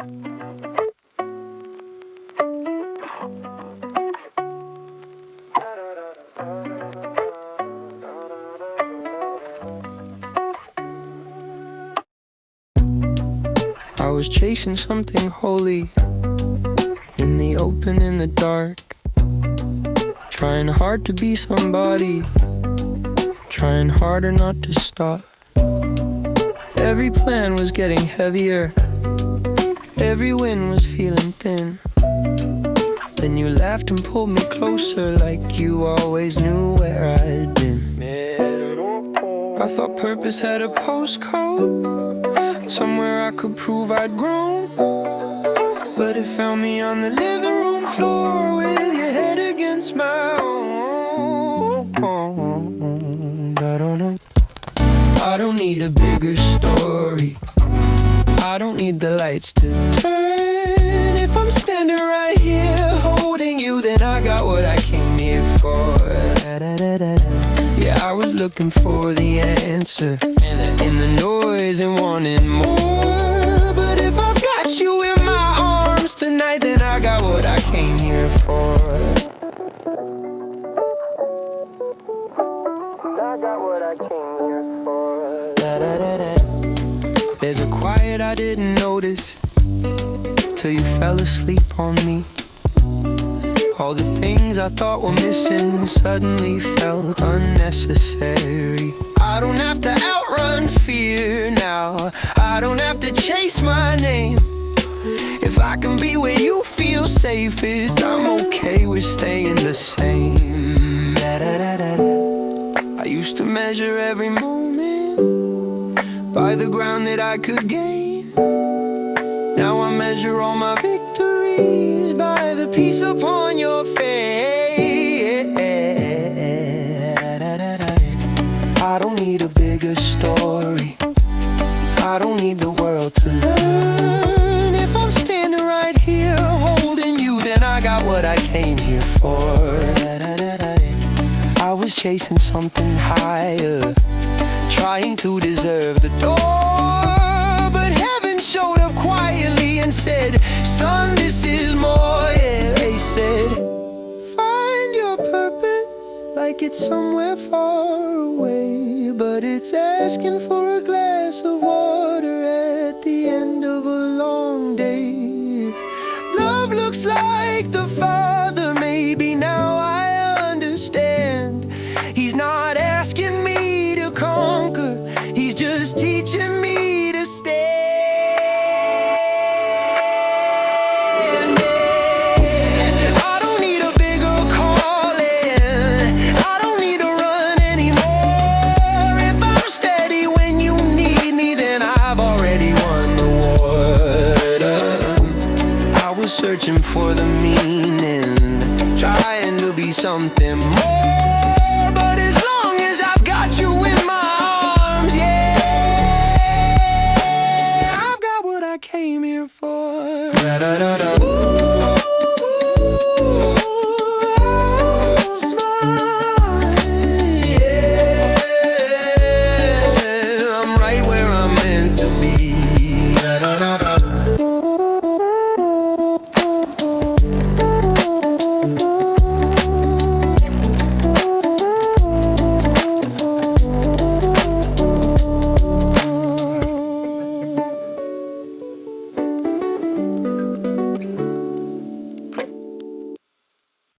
I was chasing something holy in the open, in the dark, trying hard to be somebody, trying harder not to stop. Every plan was getting heavier, every wind was feeling thin. Then you laughed and pulled me closer, like you always knew where I'd been. I thought purpose had a postcode, somewhere I could prove I'd grown. But it found me on the living room floor with your head against my own. I don't need a bigger story, I don't need the lights to turn. If I'm standing right here holding you, then I got what I came here for. Yeah, I was looking for the answer in the noise and wanting more. But if I've got you in my arms tonight, then I got what I came here for. I got what I came here for. There's a quiet I didn't notice till you fell asleep on me. All the things I thought were missing suddenly felt unnecessary. I don't have to outrun fear now, I don't have to chase my name. If I can be where you feel safest, I'm okay with staying the same. I used to measure every moment by the ground that I could gain. Now I measure all my victories by the peace upon your face. I don't need a bigger story, I don't need the world to learn. If I'm standing right here holding you, then I got what I came here for. I was chasing something higher, trying to deserve the door. But heaven showed up quietly and said, son, this is more. Yeah, they said, find your purpose like it's somewhere far away, but it's asking for a glass of water at the end of a long day. If love looks like the Father, maybe now I understand. He's not asking me to conquer, he's just teaching me to stand. I don't need a bigger calling, I don't need to run anymore. If I'm steady when you need me, then I've already won the war. I was searching for the meaning, trying to be something more. But as long as I've got you in my arms, yeah, I've got what I came here for.